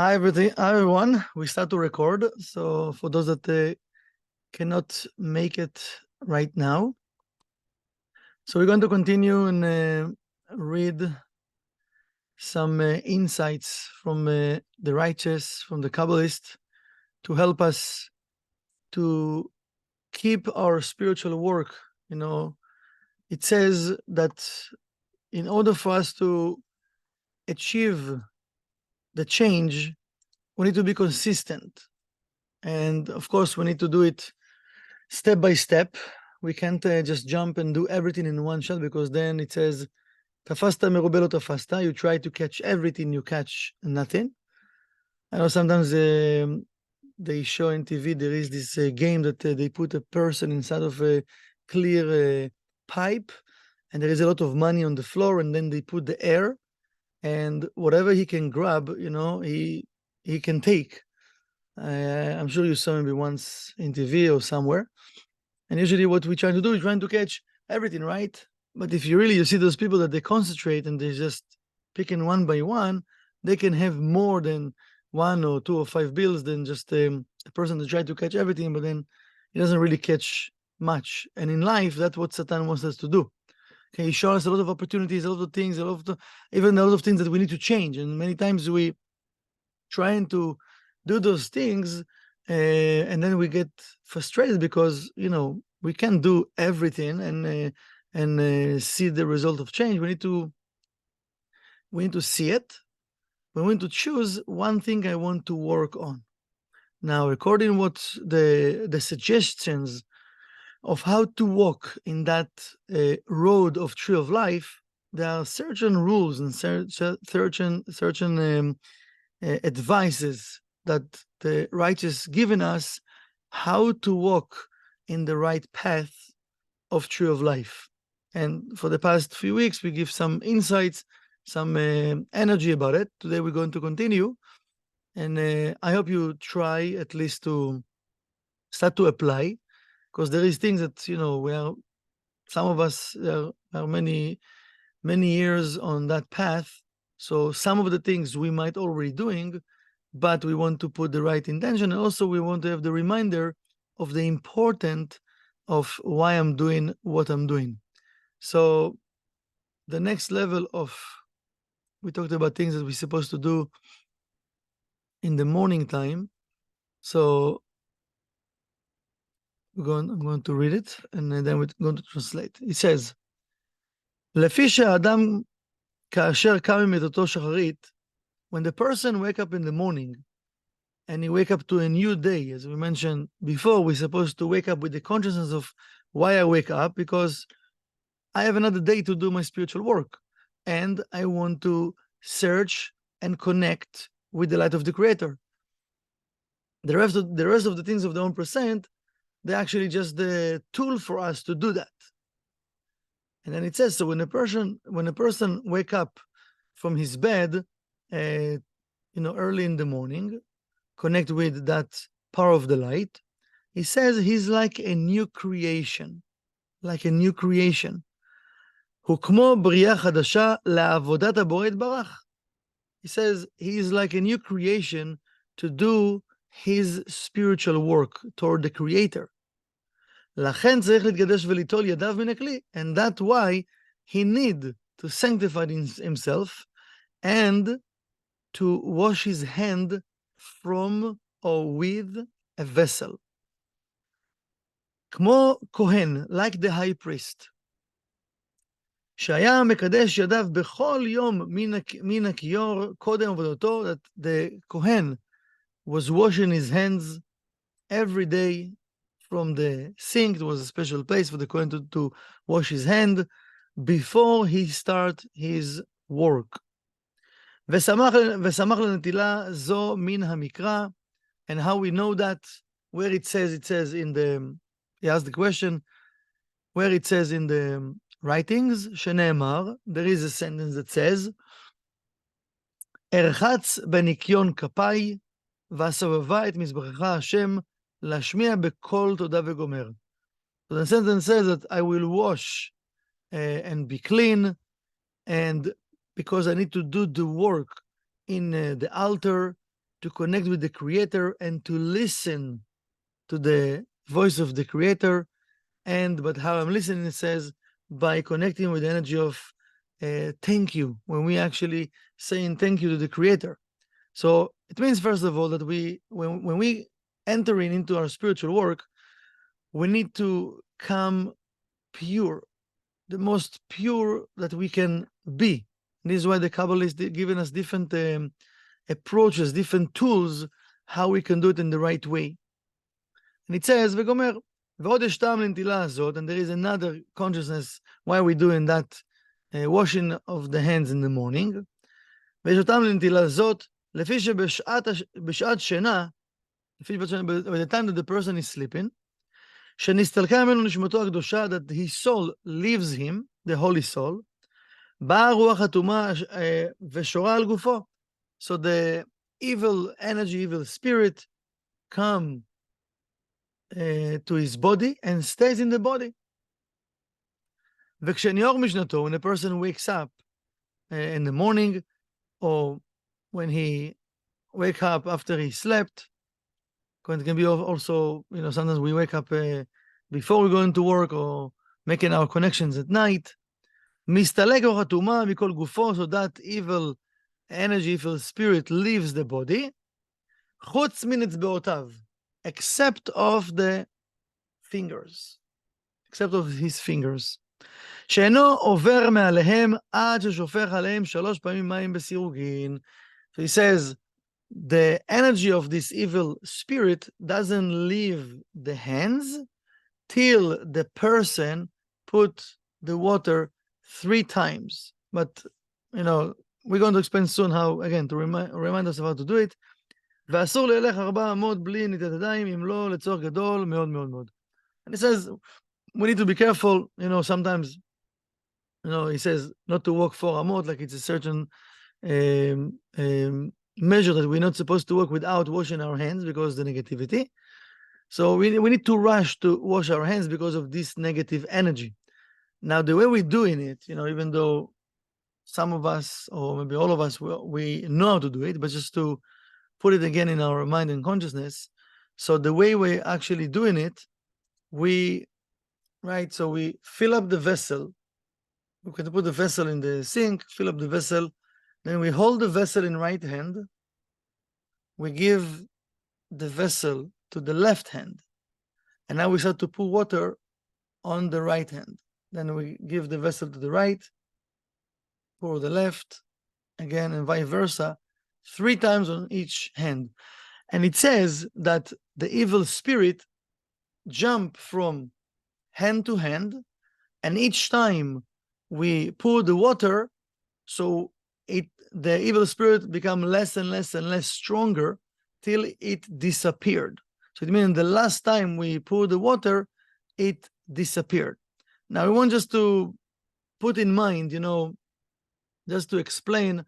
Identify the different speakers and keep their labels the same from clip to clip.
Speaker 1: Hi, everyone. We start to record. So for those that cannot make it right now, so we're going to continue and read some insights from the righteous, from the Kabbalist, to help us to keep our spiritual work. It says that in order for us to achieve the change, we need to be consistent. And of course, we need to do it step by step. We can't just jump and do everything in one shot, because then it says, "Tafasta merube lo tafasta." You try to catch everything, you catch nothing. I know sometimes they show in TV, there is this game that they put a person inside of a clear pipe, and there is a lot of money on the floor, and then they put the air, and whatever he can grab, he can take. I'm sure you saw maybe once in TV or somewhere. And usually what we try to do is trying to catch everything, right? But if you see those people that they concentrate and they just picking one by one, they can have more than one or two or five bills than just a person that try to catch everything, but then he doesn't really catch much. And in life, that's what Satan wants us to do. Okay, he shows us a lot of opportunities, a lot of things, even a lot of things that we need to change. And many times we trying to do those things, and then we get frustrated because we can't do everything and see the result of change. We need to see it. We need to choose one thing I want to work on. Now, according what the suggestions of how to walk in that road of tree of life, there are certain rules and certain advices that the righteous given us how to walk in the right path of tree of life. And for the past few weeks, we give some insights, some energy about it. Today, we're going to continue. And I hope you try at least to start to apply, because there is things that, some of us are many, many years on that path. So some of the things we might already doing, but we want to put the right intention. And also we want to have the reminder of the important of why I'm doing what I'm doing. So the next level of, we talked about things that we're supposed to do in the morning time. So I'm going to read it, and then we're going to translate. It says, לפי שהאדם כאשר קם ממיטתו שחרית, when the person wake up in the morning and he wake up to a new day, as we mentioned before, we're supposed to wake up with the consciousness of why I wake up, because I have another day to do my spiritual work, and I want to search and connect with the light of the Creator. The rest of the things of the 1%, they're actually just the tool for us to do that. And then it says, so when a person wake up from his bed, early in the morning, connect with that power of the light, he says he's like a new creation, הוא כמו בריאה חדשה לעבודת הבורא יתברך. He says he is like a new creation to do his spiritual work toward the Creator. לכן צריך להתקדש וליטול ידיו מן הכלי, and that's why he need to sanctify himself and to wash his hand from or with a vessel. כמו כהן, like the high priest, שהיה מקדש ידיו בכל יום מן הכיור קודם עבודתו, that the Kohen was washing his hands every day from the sink. It was a special place for the Kohen to wash his hand before he start his work. ושמח לנטילה זו מן המקרא, and how we know that, where it says in the, he asked the question, where it says in the writings, שנאמר, there is a sentence that says, ארחץ בניקיון כפיי, ואסובבה את מזבחך השם, להשמיע בקול תודה וגומר. So the sentence says that I will wash and be clean, and because I need to do the work in the altar, to connect with the Creator and to listen to the voice of the Creator. But how I'm listening, it says, by connecting with the energy of thank you, when we actually saying thank you to the Creator. So it means, first of all, that when we entering into our spiritual work, we need to come pure, the most pure that we can be. And this is why the Kabbalah is giving us different approaches, different tools, how we can do it in the right way. And it says, וגומר, ועוד יש טעם לנטילה הזאת, and there is another consciousness why we're doing that washing of the hands in the morning. ויש טעם לנטילה הזאת, לפי שבשעת שינה, by the time that the person is sleeping, שנסתלקה ממנו נשמתו הקדושה, that his soul leaves him, the holy soul, באה רוח אטומה ושורה על גופו. So the evil energy, evil spirit come to his body and stays in the body. וכשניעור משנתו, when a person wakes up in the morning, or when he wake up after he slept, it can be also, sometimes we wake up before we go into work or making our connections at night. מסתלק רוח אטומה מכל גופו, so that evil energy, evil spirit leaves the body, חוץ מנצבעותיו, except of the fingers, except of his fingers. שאינו עובר מעליהם עד ששופך עליהם 3 פעמים מים בסירוגין. So he says, the energy of this evil spirit doesn't leave the hands till the person put the water 3 times. But, we're going to explain soon how, again, to remind us of how to do it. ואסור ללך 4 אמות בלי נטילת ידיים, אם לא לצורך גדול מאוד מאוד מאוד. And he says, we need to be careful, sometimes, he says not to walk 4 amot, like it's a certain measure that we're not supposed to work without washing our hands because of the negativity. So we need to rush to wash our hands because of this negative energy. Now, the way we're doing it, even though some of us, or maybe all of us, we know how to do it, but just to put it again in our mind and consciousness. So the way we're actually doing it, so we fill up the vessel. We can put the vessel in the sink, fill up the vessel, then we hold the vessel in right hand. We give the vessel to the left hand. And now we start to pour water on the right hand. Then we give the vessel to the right, pour the left, again, and vice versa, 3 times on each hand. And it says that the evil spirit jump from hand to hand, and each time we pour the water, so the evil spirit become less and less and less stronger till it disappeared. So it means the last time we pour the water, it disappeared. Now we want just to put in mind, just to explain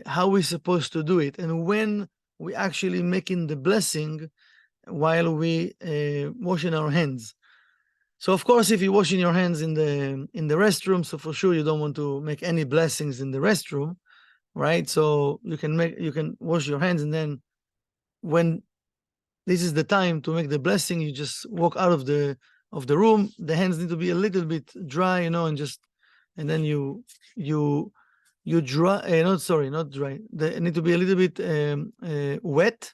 Speaker 1: how we're supposed to do it and when we actually making the blessing while we washing our hands. So of course, if you're washing your hands in the restroom, so for sure you don't want to make any blessings in the restroom, right? So you can wash your hands, and then when this is the time to make the blessing, you just walk out of the room. The hands need to be a little bit dry, and then you dry. Not dry. They need to be a little bit wet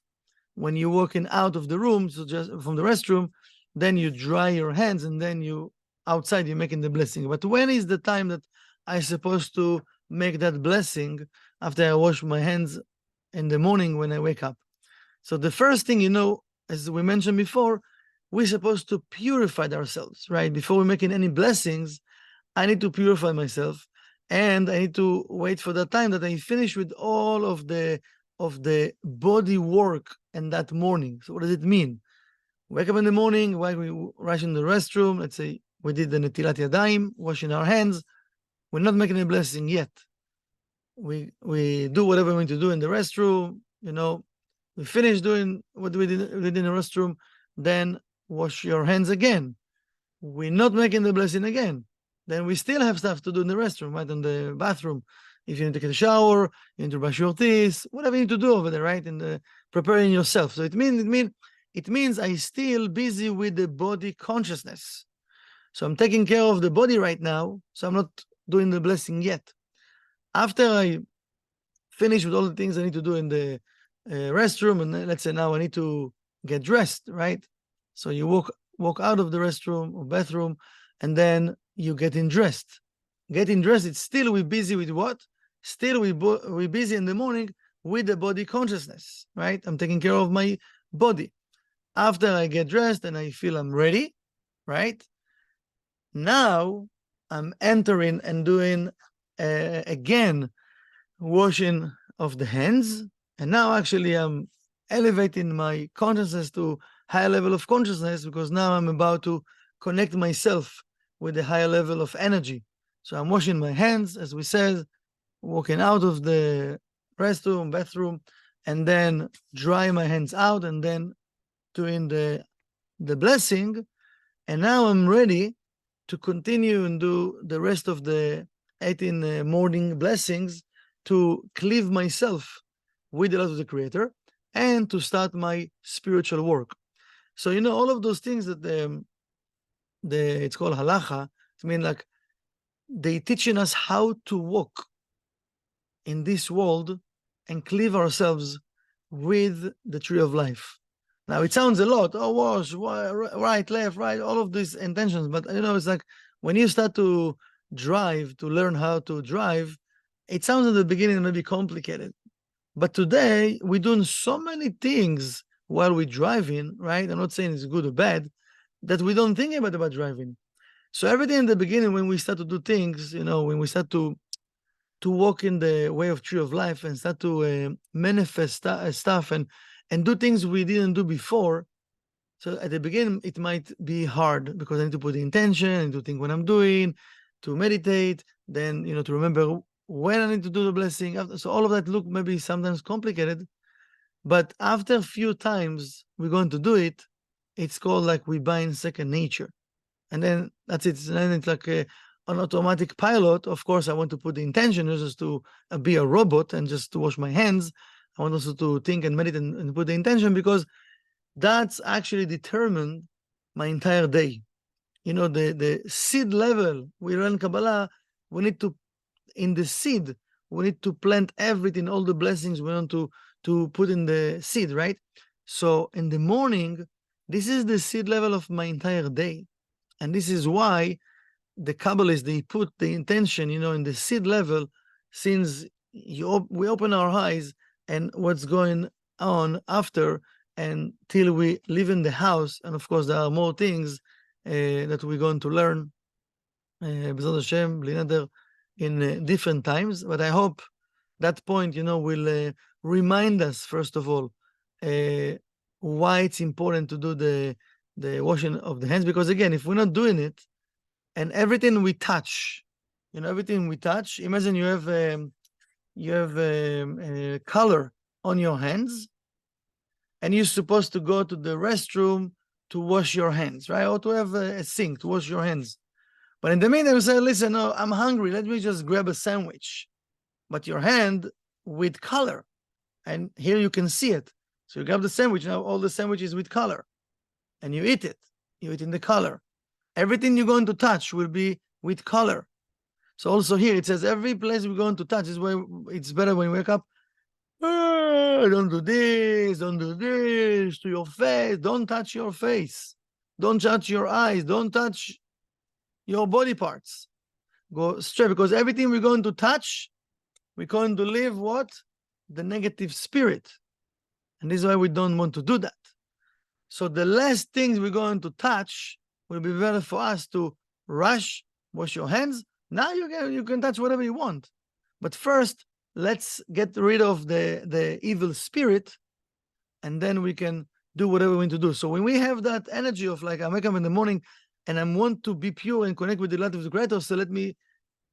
Speaker 1: when you're walking out of the room. So just from the restroom. Then you dry your hands, and then outside you're making the blessing. But when is the time that I'm supposed to make that blessing? After I wash my hands in the morning when I wake up. So the first thing, as we mentioned before, we're supposed to purify ourselves, right? Before we're making any blessings, I need to purify myself, and I need to wait for the time that I finish with all of the body work in that morning. So what does it mean? Wake up in the morning, while we rush in the restroom, let's say we did the netilat yadayim, washing our hands, we're not making a blessing yet. We do whatever we need to do in the restroom, we finish doing what we did in the restroom, then wash your hands again. We're not making the blessing again. Then we still have stuff to do in the restroom, right, in the bathroom. If you need to take a shower, you need to brush your teeth, whatever you need to do over there, right? And preparing yourself. So it means I still busy with the body consciousness. So I'm taking care of the body right now. So I'm not doing the blessing yet. After I finish with all the things I need to do in the restroom, and let's say now I need to get dressed, right? So you walk out of the restroom or bathroom, and then you getting dressed. Getting dressed, it's still we busy with what? Still we busy in the morning with the body consciousness, right? I'm taking care of my body. After I get dressed and I feel I'm ready, right? Now I'm entering and doing again washing of the hands, and now actually I'm elevating my consciousness to higher level of consciousness, because now I'm about to connect myself with a higher level of energy. So I'm washing my hands, as we said, walking out of the restroom, bathroom, and then dry my hands out, and then doing the blessing. And now I'm ready to continue and do the rest of the 18 morning blessings, to cleave myself with the love of the Creator and to start my spiritual work. So, all of those things that it's called halacha, I mean, like, they teaching us how to walk in this world and cleave ourselves with the tree of life. Now, it sounds a lot, wash, right, left, right, all of these intentions, but it's like when you start to drive, to learn how to drive, it sounds at the beginning maybe complicated. But today, we're doing so many things while we're driving, right? I'm not saying it's good or bad, that we don't think about driving. So everything in the beginning, when we start to do things, when we start to walk in the way of tree of life and start to manifest stuff and do things we didn't do before. So at the beginning, it might be hard because I need to put the intention and to think what I'm doing, to meditate, then, to remember when I need to do the blessing. So all of that look maybe sometimes complicated, but after a few times we're going to do it, it's called like we bind second nature. And then that's it. And then it's like an automatic pilot. Of course, I want to put the intention just to be a robot and just to wash my hands. I want also to think and meditate and put the intention, because that's actually determined my entire day. The seed level, we learn Kabbalah, we need to, in the seed, we need to plant everything, all the blessings we want to put in the seed, right? So in the morning, this is the seed level of my entire day. And this is why the Kabbalists, they put the intention, in the seed level, since we open our eyes and what's going on after, and till we live in the house. And of course, there are more things that we're going to learn, B'ezrat Hashem, bli neder, in different times. But I hope that point, will remind us, first of all, why it's important to do the washing of the hands. Because again, if we're not doing it, and everything we touch, imagine you have a color on your hands, and you're supposed to go to the restroom to wash your hands, right? Or to have a sink to wash your hands. But in the meantime, you say, listen, no, I'm hungry. Let me just grab a sandwich. But your hand with color, and here you can see it. So you grab the sandwich. Now all the sandwiches with color, and you eat it. You eat in the color. Everything you're going to touch will be with color. So also here it says every place we're going to touch is where it's better when you wake up. Don't do this to your face. Don't touch your face. Don't touch your eyes. Don't touch your body parts. Go straight, because everything we're going to touch, we're going to live what? The negative spirit. And this is why we don't want to do that. So the less things we're going to touch will be better for us to rush, wash your hands. Now you can touch whatever you want. But first, let's get rid of the evil spirit, and then we can do whatever we need to do. So when we have that energy of like, I wake up in the morning and I want to be pure and connect with the light of the Creator, so let me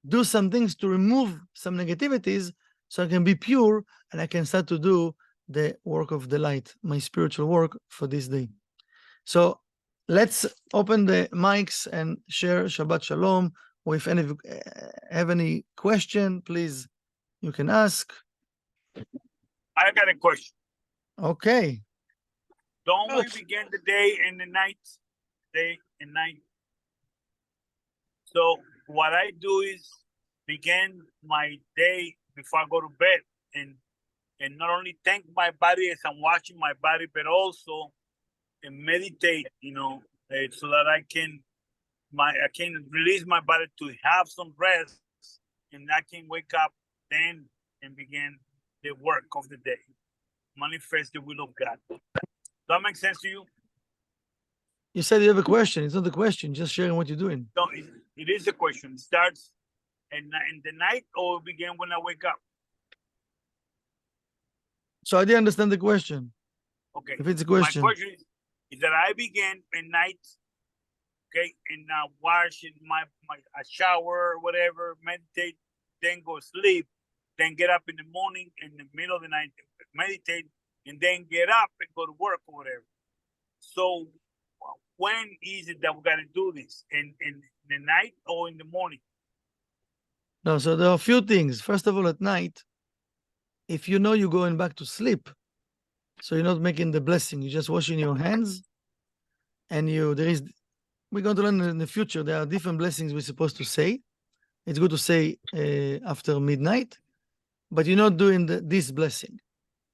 Speaker 1: do some things to remove some negativities so I can be pure and I can start to do the work of the light, my spiritual work for this day. So let's open the mics and share Shabbat Shalom. Or if any have any question, please you can ask.
Speaker 2: I got a question.
Speaker 1: Okay.
Speaker 2: Don't we begin the day and the night? Day and night. So what I do is begin my day before I go to bed and not only thank my body as I'm watching my body, but also meditate, so that I can release my body to have some rest, and I can wake up then and begin the work of the day. Manifest the will of God. Does that make sense to you?
Speaker 1: You said you have a question. It's not a question, just sharing what you're doing.
Speaker 2: No, it is a question. It starts in the night or begin when I wake up?
Speaker 1: So I didn't understand the question.
Speaker 2: Okay.
Speaker 1: If it's a question.
Speaker 2: My question is that I begin at night, okay, and wash in my shower, whatever, meditate, then go sleep, then get up in the morning, in the middle of the night, meditate, and then get up and go to work or whatever. So when is it that we got to do this? In the night or in the morning?
Speaker 1: No, so there are a few things. First of all, at night, if you know you're going back to sleep, so you're not making the blessing, you're just washing your hands, and we're going to learn in the future, there are different blessings we're supposed to say. It's good to say after midnight, but you're not doing this blessing.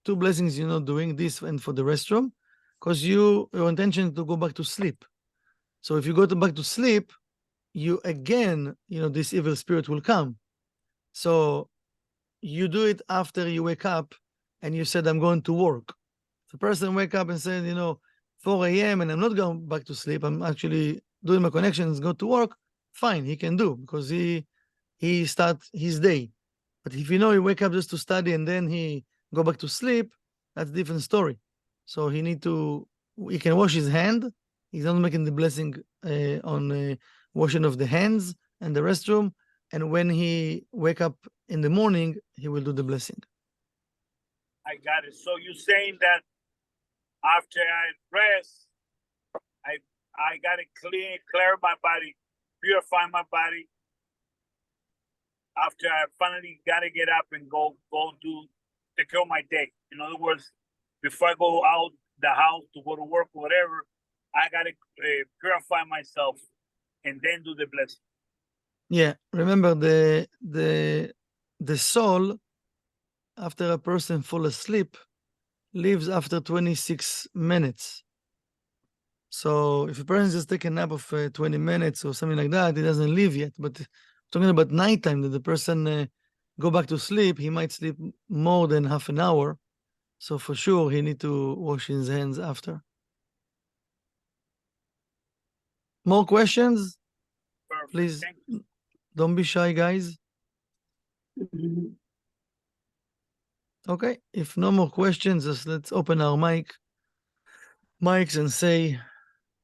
Speaker 1: Two blessings you're not doing, this and for the restroom, because your intention is to go back to sleep. So if you go back to sleep, you again, this evil spirit will come. So you do it after you wake up and you said, I'm going to work. If a person wake up and said, 4 a.m. and I'm not going back to sleep, I'm actually doing my connections, go to work, fine, he can do, because he start his day. But if he wake up just to study and then he go back to sleep, that's a different story. So he can wash his hand. He's not making the blessing on washing of the hands and the restroom. And when he wake up in the morning, he will do the blessing.
Speaker 2: I got it. So you're saying that after I rest, I got to clear my body, purify my body. After I finally got to get up and go take care of my day. In other words, before I go out the house to go to work or whatever, I got to purify myself and then do the blessing.
Speaker 1: Yeah, remember the soul, after a person fall asleep, leaves after 26 minutes. So if a person just take a nap of 20 minutes or something like that, he doesn't leave yet. But talking about nighttime, that the person go back to sleep, he might sleep more than half an hour. So for sure, he need to wash his hands after. More questions?
Speaker 2: Perfect.
Speaker 1: Please, don't be shy, guys. Okay, if no more questions, just let's open our mics and say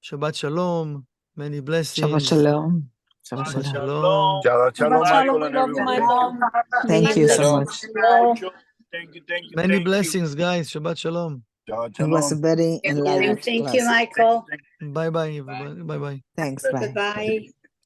Speaker 1: Shabbat Shalom, many blessings.
Speaker 3: Shabbat Shalom.
Speaker 2: Shabbat
Speaker 3: Shabbat Shalom.
Speaker 2: Shalom.
Speaker 4: Shabbat Shalom, Michael, and
Speaker 5: Love you,
Speaker 4: everyone.
Speaker 5: Michael.
Speaker 3: Thank you so much.
Speaker 2: Thank you.
Speaker 1: Many blessings, guys. Shabbat Shalom.
Speaker 4: Shabbat
Speaker 3: And blessed
Speaker 4: Shalom.
Speaker 3: Betty and live
Speaker 5: Thank you,
Speaker 3: class.
Speaker 5: Michael.
Speaker 1: Bye-bye, everybody. Bye-bye.
Speaker 3: Thanks. Bye.
Speaker 5: Goodbye.